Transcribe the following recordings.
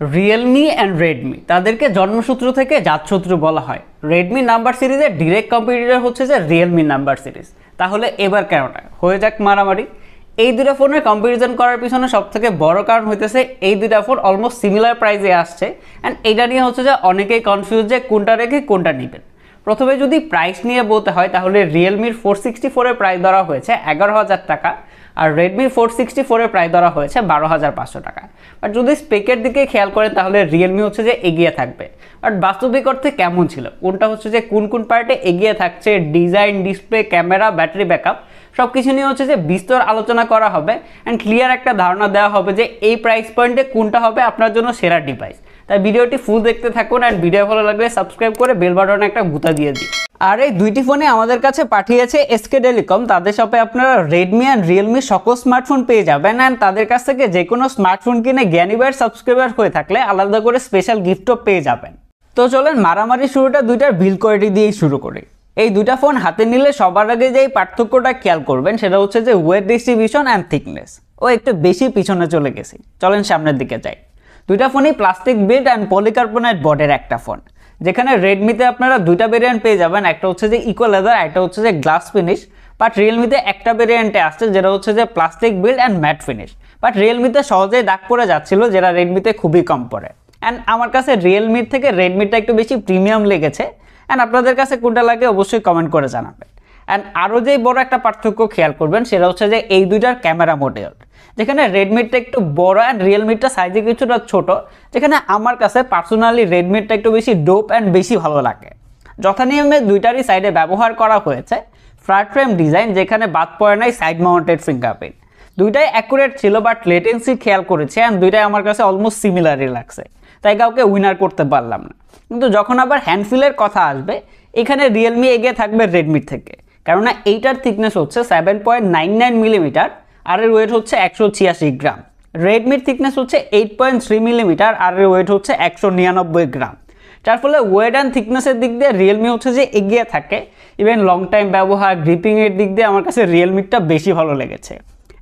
Realme and Redmi তাদেরকে জন্মসূত্র থেকে জাতশত্রু বলা হয়। রেডমি নাম্বার সিরিজের ডিরেক্ট কম্পিটিটর হচ্ছে যে রিয়েলমি নাম্বার সিরিজ। তাহলে এবার কেনটা হয়ে যাক মারামারি। এই দুটা ফোনের কম্পারিজন করার পিছনে সবথেকে বড় কারণ হইতেছে এই দুটা ফোন অলমোস্ট সিমিলার প্রাইসে আসছে অ্যান্ড এটা নিয়ে হচ্ছে যে অনেকেই কনফিউজ যে কোনটা রেখে কোনটা নেবেন। প্রথমে যদি প্রাইস নিয়ে বলতে হয় তাহলে রিয়েলমির 464-এর প্রাইস ধরা হয়েছে 11,000 টাকা আর রেডমির 464-এর প্রাইস ধরা হয়েছে 12,500 টাকা। বাট যদি স্পেকের দিকে খেয়াল করেন তাহলে রিয়েলমি হচ্ছে যে এগিয়ে থাকবে। বাট বাস্তবিক অর্থে কেমন ছিল, কোনটা হচ্ছে যে কোন কোন পার্টে এগিয়ে থাকছে, design, display, camera, battery backup সব কিছু নিয়ে হচ্ছে যে বিস্তর আলোচনা করা হবে অ্যান্ড ক্লিয়ার একটা ধারণা দেওয়া হবে যে এই প্রাইস পয়েন্টে কোনটা হবে আপনার জন্য সেরা ডিভাইস। তাই ভিডিওটি ফুল দেখতে থাকুন অ্যান্ড ভিডিও ভালো লাগলে সাবস্ক্রাইব করে বেল বাটনে একটা গুতা দিয়ে দিন। আর এই দুইটি ফোনে আমাদের কাছে পাঠিয়েছে এসকে টেলিকম। তাদের শপে আপনারা রেডমি অ্যান্ড রিয়েলমি সকল স্মার্টফোন পেয়ে যাবেন অ্যান্ড তাদের কাছ থেকে যে কোনো স্মার্টফোন কিনে জ্ঞানী ভাইয়ের সাবস্ক্রাইবার হয়ে থাকলে আলাদা করে স্পেশাল গিফটও পেয়ে যাবেন। তো চলেন মারামারি শুরুটা দুইটার বিল্ড কোয়ালিটি দিয়েই শুরু করি। এই দুটা ফোন হাতে নিলে সবার আগে যে পার্থক্যটা খেয়াল করবেন সেটা হচ্ছে যে ওয়েট ডিস্ট্রিবিউশন অ্যান্ড থিকনেস। ও একটু বেশি পিছনে চলে গেছি, চলেন সামনের দিকে যাই। দুইটা ফোনই প্লাস্টিক বিল্ড অ্যান্ড পলিকার্বনেট বডির একটা ফোন, যেখানে রেডমিতে আপনারা দুইটা ভেরিয়েন্ট পেয়ে যাবেন, একটা হচ্ছে যে ইকো লেদার, একটা হচ্ছে যে গ্লাস ফিনিশ। বাট রিয়েলমিতে একটা ভেরিয়েন্টে আসছে যেটা হচ্ছে যে plastic build and matte finish. But রিয়েলমিতে সহজেই দাগ পড়ে যাচ্ছিল, যেটা রেডমিতে খুবই কম পড়ে। অ্যান্ড আমার কাছে রিয়েলমির থেকে রেডমিটা একটু বেশি প্রিমিয়াম লেগেছে অ্যান্ড আপনাদের কাছে কোনটা লাগে অবশ্যই কমেন্ট করে জানাবেন। অ্যান্ড আরও যেই বড় একটা পার্থক্য খেয়াল করবেন সেটা হচ্ছে যে এই দুইটার ক্যামেরা মডেল, যেখানে রেডমিটা একটু বড় অ্যান্ড রিয়েলমিটা সাইজে কিছুটা ছোট, যেখানে আমার কাছে পার্সোনালি রেডমিটা একটু বেশি ডোপ অ্যান্ড বেশি ভালো লাগে। যথানিয়মে দুইটারই সাইডে ব্যবহার করা হয়েছে ফ্ল্যাট ফ্রেম ডিজাইন, যেখানে বাদ পড়ে নাই সাইড মাউন্টেড ফিঙ্গারপ্রিন্ট। দুইটাই অ্যাকুরেট ছিল, বাট লেটেন্সি খেয়াল করেছে অ্যান্ড দুইটাই আমার কাছে অলমোস্ট সিমিলারই লাগছে, তাই কাউকে উইনার করতে পারলাম না। কিন্তু যখন আবার হ্যান্ডফিলের কথা আসবে, এখানে রিয়েলমি এগিয়ে থাকবে রেডমির থেকে, কেননা এইটার থিকনেস হচ্ছে 7.99 মিলিমিটার আর এর ওয়েট হচ্ছে 186 গ্রাম। রেডমির থিকনেস হচ্ছে 8.3 মিলিমিটার আর এর ওয়েট হচ্ছে 199 গ্রাম। যার ফলে ওয়েট অ্যান্ড থিকনেসের দিক দিয়ে রিয়েলমি হচ্ছে যে এগিয়ে থাকে। ইভেন লং টাইম ব্যবহার, গ্রিপিংয়ের দিক দিয়ে আমার কাছে রিয়েলমিটা বেশি ভালো লেগেছে।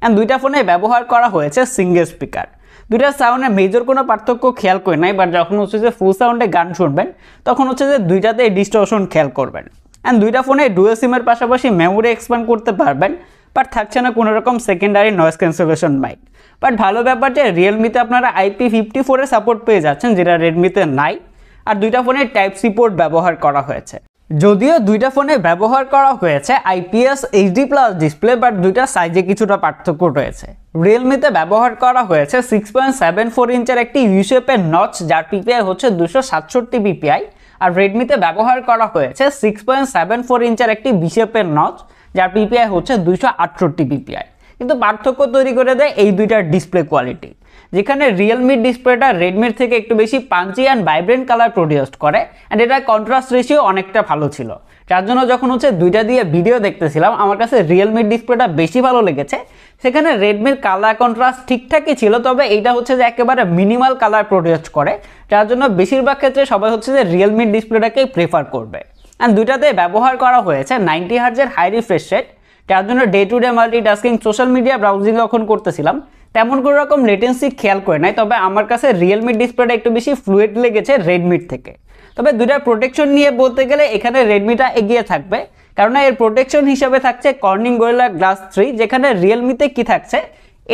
অ্যান্ড দুইটা ফোনে ব্যবহার করা হয়েছে সিঙ্গেল স্পিকার। দুইটা সাউন্ডে মেজর কোনো পার্থক্য খেয়াল করে নাই, বাট যখন হচ্ছে যে ফুল সাউন্ডে গান শুনবেন তখন হচ্ছে যে দুইটাতে ডিস্টরশন খেয়াল করবেন। অ্যান্ড দুইটা ফোনে ডুয়াল সিমের পাশাপাশি মেমোরি এক্সপ্যান্ড করতে পারবেন, বাট থাকছে না কোনো রকম secondary noise cancellation mic. But ভালো ব্যাপার যে রিয়েলমিতে আপনারা IP54 সাপোর্ট পেয়ে যাচ্ছেন, যেটা রেডমিতে নাই। আর দুইটা ফোনে টাইপ সি পোর্ট ব্যবহার করা হয়েছে। যদিও দুইটা ফোনে ব্যবহার করা হয়েছে IPS HD+ ডিসপ্লে, বাট দুইটা সাইজে কিছুটা পার্থক্য রয়েছে। রিয়েলমিতে ব্যবহার করা হয়েছে 6.74 ইঞ্চের একটি ইউ শেপের নচ, যার PPI হচ্ছে 267 PPI। আর রেডমিতে ব্যবহার করা হয়েছে 6.74 ইঞ্চের একটি ভি শেপের নচ, যার PPI হচ্ছে 268 PPI। কিন্তু পার্থক্য তৈরি করে দেয় এই দুইটার ডিসপ্লে কোয়ালিটি, যেখানে রিয়েলমির ডিসপ্লেটা রেডমির থেকে একটু বেশি Panji and vibrant colour produce করে অ্যান্ড এটা কন্ট্রাস্ট রেশিও অনেকটা ভালো ছিল। যার জন্য যখন হচ্ছে দুইটা দিয়ে ভিডিও দেখতেছিলাম আমার কাছে রিয়েলমির ডিসপ্লেটা বেশি ভালো লেগেছে। সেখানে রেডমির কালার কন্ট্রাস্ট ঠিকঠাকই ছিল, তবে এইটা হচ্ছে যে একেবারে মিনিমাল কালার প্রডিউস করে, যার জন্য বেশিরভাগ ক্ষেত্রে সবাই হচ্ছে যে রিয়েলমির ডিসপ্লেটাকেই প্রেফার করবে। অ্যান্ড দুইটাতে ব্যবহার করা হয়েছে 90 হার্জের হাই রিফ্রেশ রেট, যার জন্য day to day multitasking, social media browsing যখন করতেছিলাম তেমন কোনো রকম লেটেন্সি খেয়াল করে নাই। তবে আমার কাছে রিয়েলমির ডিসপ্লেটা একটু বেশি ফ্লুয়েড লেগেছে রেডমির থেকে। তবে দুইটার প্রোটেকশন নিয়ে বলতে গেলে এখানে রেডমিটা এগিয়ে থাকবে, কারণ এর প্রোটেকশন হিসাবে থাকছে কর্নিং গরিলা গ্লাস 3, যেখানে রিয়েলমিতে কি থাকছে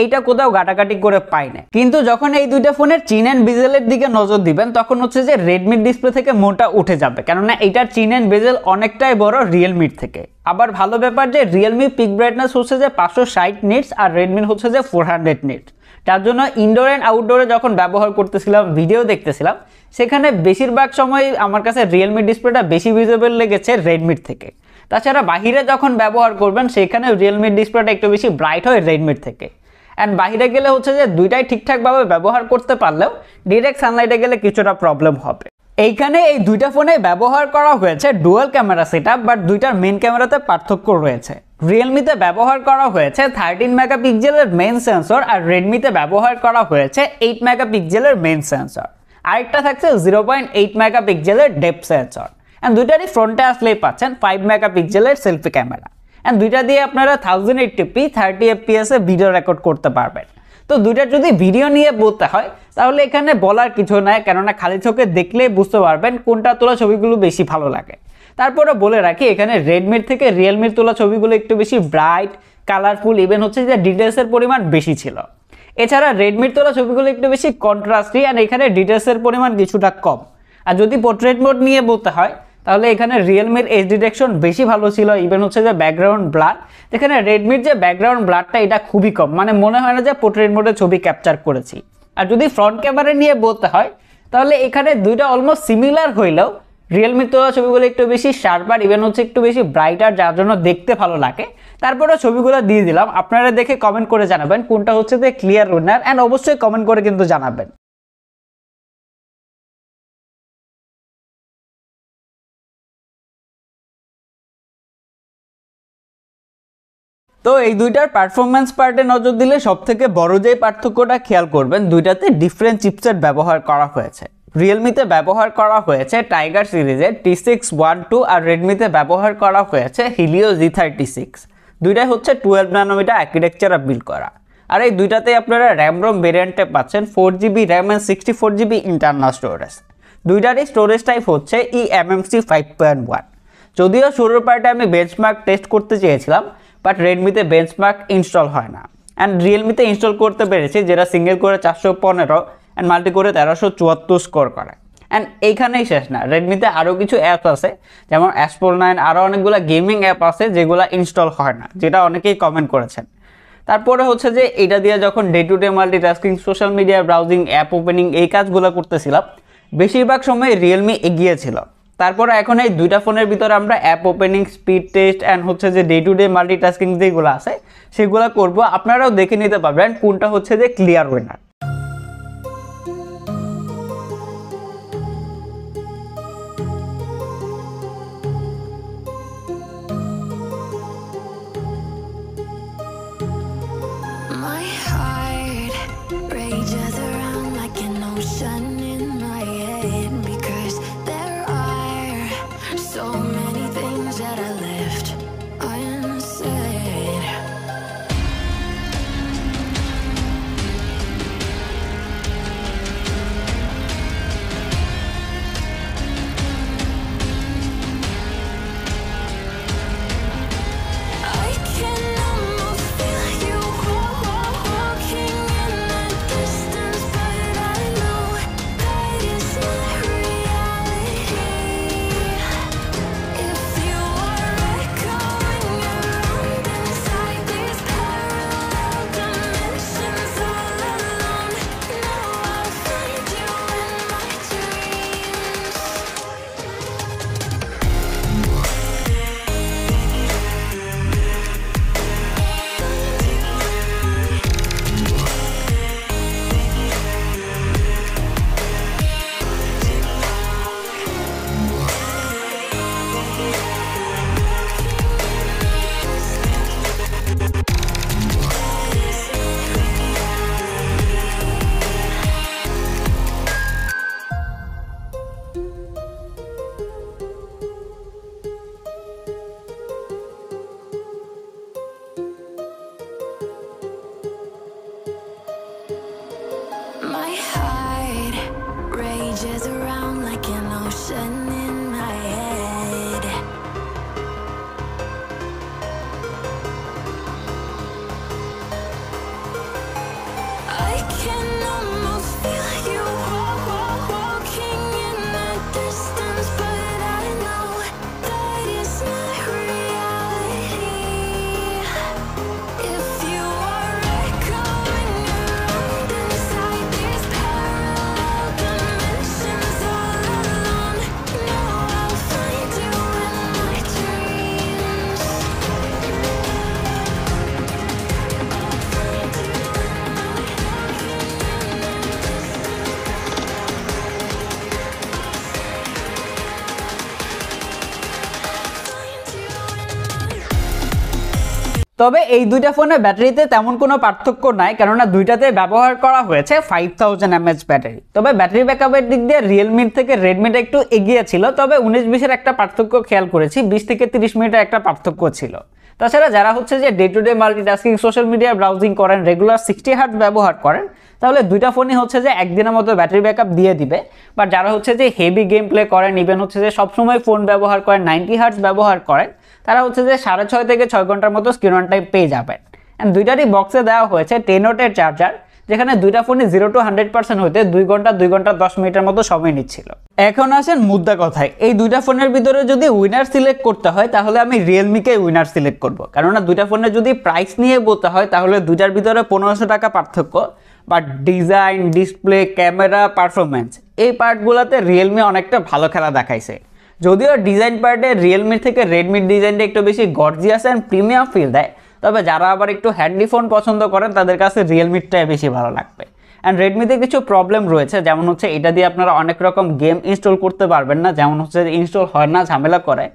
এইটা কোথাও ঘাটাঘাটি করে পাই না। কিন্তু যখন এই দুইটা ফোনের চিন অ্যান্ড বেজেলের দিকে নজর দিবেন তখন হচ্ছে যে রেডমির ডিসপ্লে থেকে মোটা উঠে যাবে, কেননা এইটার চিন অ্যান্ড বেজেল অনেকটাই বড় রিয়েলমির থেকে। আবার ভালো ব্যাপার যে রিয়েলমি পিক ব্রাইটনেস হচ্ছে যে 560 নিটস আর রেডমির হচ্ছে যে 400 নিটস। যার জন্য ইনডোর অ্যান্ড আউটডোরে যখন ব্যবহার করতেছিলাম, ভিডিও দেখতেছিলাম, সেখানে বেশিরভাগ সময় আমার কাছে রিয়েলমির ডিসপ্লেটা বেশি ভিজিবল লেগেছে রেডমির থেকে। তাছাড়া বাহিরে যখন ব্যবহার করবেন সেখানে রিয়েলমির ডিসপ্লেটা একটু বেশি ব্রাইট হয় রেডমির থেকে। অ্যান্ড বাইরে গেলে হচ্ছে যে দুইটাই ঠিকঠাকভাবে ব্যবহার করতে পারলেও ডিরেক্ট সানলাইটে গেলে কিছুটা প্রবলেম হবে। এইখানে এই দুইটা ফোনে ব্যবহার করা হয়েছে ডুয়াল ক্যামেরা সেটআপ, বাট দুইটার মেন ক্যামেরাতে পার্থক্য রয়েছে। রিয়েলমিতে ব্যবহার করা হয়েছে 13 মেগাপিক্সেলের মেইন সেন্সর আর রেডমিতে ব্যবহার করা হয়েছে 8 মেগাপিক্সেলের মেইন সেন্সর। আরেকটা থাকছে 0.8 মেগাপিক্সেলের ডেপথ সেন্সর। অ্যান্ড দুইটারই ফ্রন্টে আসলেই পাচ্ছেন 5 মেগাপিক্সেলের সেলফি ক্যামেরা। অ্যান্ড দুইটা দিয়ে আপনারা 1080p 30 fps ভিডিও রেকর্ড করতে পারবেন। তো দুইটার যদি ভিডিও নিয়ে বলতে হয় তাহলে এখানে বলার কিছু নাই, কেননা খালি চোখে দেখলেই বুঝতে পারবেন কোনটা তোলা ছবিগুলো বেশি ভালো লাগে। তারপরে বলে রাখি এখানে রেডমির থেকে রিয়েলমির তোলা ছবিগুলো একটু বেশি ব্রাইট, কালারফুল, ইভেন হচ্ছে যে ডিটেলসের পরিমাণ বেশি ছিল। এছাড়া রেডমির তোলা ছবিগুলো একটু বেশি কন্ট্রাস্টি, আর এখানে ডিটেলসের পরিমাণ কিছুটা কম। আর যদি পোর্ট্রেট মোড নিয়ে বলতে হয় তাহলে এখানে রিয়েলমির এজ ডিটেকশন বেশি ভালো ছিল, ইভেন হচ্ছে যে ব্যাকগ্রাউন্ড ব্লার, যেখানে রেডমির যে ব্যাকগ্রাউন্ড ব্লারটা এটা খুবই কম, মানে মনে হয় না যে পোর্ট্রেট মোডে ছবি ক্যাপচার করেছি। আর যদি ফ্রন্ট ক্যামেরা নিয়ে বলতে হয় তাহলে এখানে দুইটা অলমোস্ট সিমিলার হইলেও রিয়েলমির তোলা ছবিগুলো একটু বেশি শার্পার, ইভেন হচ্ছে একটু বেশি ব্রাইটার, যার জন্য দেখতে ভালো লাগে। তারপরে ছবিগুলো দিয়ে দিলাম, আপনারা দেখে কমেন্ট করে জানাবেন কোনটা হচ্ছে যে ক্লিয়ার উইনার, অ্যান্ড অবশ্যই কমেন্ট করে কিন্তু জানাবেন। তো এই দুইটার পারফরম্যান্স পার্টে নজর দিলে সবথেকে বড় যে পার্থক্যটা খেয়াল করবেন, দুইটাতে ডিফারেন্ট চিপসেট ব্যবহার করা হয়েছে। রিয়েলমিতে ব্যবহার করা হয়েছে টাইগার সিরিজের T612 আর রেডমিতে ব্যবহার করা হয়েছে হিলিও G36। দুইটাই হচ্ছে 12 ন্যানোমিটার আর্কিটেকচারে বিল্ড করা। আর এই দুইটাতে আপনারা র্যাম রোম ভেরিয়েন্টে পাচ্ছেন 4GB RAM and 64GB internal storage. দুইটারই স্টোরেজ টাইপ হচ্ছে eMMC 5.1। যদিও শুরুর পার্টে আমি বেঞ্চমার্ক টেস্ট করতে চেয়েছিলাম, বাট রেডমিতে বেঞ্চমার্ক ইনস্টল হয় না, অ্যান্ড রিয়েলমিতে ইনস্টল করতে পেরেছি, যেটা সিঙ্গেল করে 415 অ্যান্ড মাল্টি করে 1374 স্কোর করে। অ্যান্ড এইখানেই শেষ না, রেডমিতে আরও কিছু অ্যাপস আছে, যেমন S9, আরও অনেকগুলো গেমিং অ্যাপ আছে যেগুলো ইনস্টল হয় না, যেটা অনেকেই কমেন্ট করেছেন। তারপরে হচ্ছে যে এটা দিয়ে যখন day to day multitasking, social media browsing, app opening এই কাজগুলো করতেছিলাম, বেশিরভাগ সময় রিয়েলমি এগিয়ে ছিল। তারপরে এখন এই দুইটা ফোনের ভিতরে আমরা app opening, speed test and হচ্ছে যে ডে টু ডে মাল্টিটাস্কিং যেগুলো আছে সেগুলো করব। আপনারাও দেখে নিতে পারবেন কোনটা হচ্ছে যে ক্লিয়ার উইনার। তবে এই দুইটা ফোনের ব্যাটারিতে তেমন কোনো পার্থক্য নাই, কেননা দুইটাতে ব্যবহার করা হয়েছে 5000 mAh ব্যাটারি। তবে ব্যাটারি ব্যাকআপের দিক দিয়ে রিয়েলমির থেকে রেডমিটা একটু এগিয়ে ছিল, তবে 19-20 একটা পার্থক্য খেয়াল করেছি, 20 থেকে 30 মিনিটের একটা পার্থক্য ছিল। তাছাড়া যারা হচ্ছে যে day to day multitasking, social media browsing করেন, রেগুলার 60 হার্টজ ব্যবহার করেন, তাহলে দুইটা ফোনই হচ্ছে যে একদিনের মতো ব্যাটারি ব্যাকআপ দিয়ে দিবে। বাট যারা হচ্ছে যে হেভি গেম প্লে করেন, ইভেন হচ্ছে যে সবসময় ফোন ব্যবহার করেন, 90 হার্টজ ব্যবহার করেন, তারা হচ্ছে যে 6.5 থেকে 6 ঘন্টার মতো স্ক্রিন অন টাইম পেয়ে যাবেন। অ্যান্ড দুইটারই বক্সে দেওয়া হয়েছে 10 ওয়াটের চার্জার, যেখানে দুইটা ফোনই 0 to 100% হইতে 2 ঘন্টা 10 মিনিটের মতো সময় নিচ্ছিল। এখন আসেন মুদ্রা কথায়, এই দুইটা ফোনের ভিতরে যদি উইনার সিলেক্ট করতে হয় তাহলে আমি রিয়েলমিকে উইনার সিলেক্ট করব, কেননা দুইটা ফোনের যদি প্রাইস নিয়ে বলতে হয় তাহলে দুইটার ভিতরে 1500 টাকা পার্থক্য। But design, display, camera, performance এই পার্টগুলোতে রিয়েলমি অনেকটা ভালো খেলা দেখাইছে। যদিও ডিজাইন পার্টে রিয়েলমির থেকে রেডমির ডিজাইনটা একটু বেশি গর্জিয়াস অ্যান্ড প্রিমিয়াম ফিল দেয়, তবে যারা আবার একটু হ্যান্ডি ফোন পছন্দ করেন তাদের কাছে রিয়েলমিটাই বেশি ভালো লাগবে। অ্যান্ড রেডমিতে কিছু প্রবলেম রয়েছে, যেমন হচ্ছে এটা দিয়ে আপনারা অনেক রকম গেম ইনস্টল করতে পারবেন না, যেমন হচ্ছে ইনস্টল হয় না, ঝামেলা করে।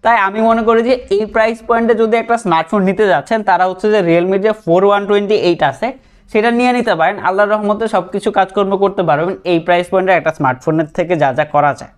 তাই আমি মনে করি যে এই প্রাইস পয়েন্টে যদি একটা স্মার্টফোন নিতে যাচ্ছেন, তারা হচ্ছে যে রিয়েলমির যে 4128 আছে সেটা নিয়ে নিতে পারেন। আল্লাহর রহমতে সব কিছু কাজকর্ম করতে পারবেন এই প্রাইস পয়েন্টে একটা স্মার্টফোনের থেকে যা যা করা যায়।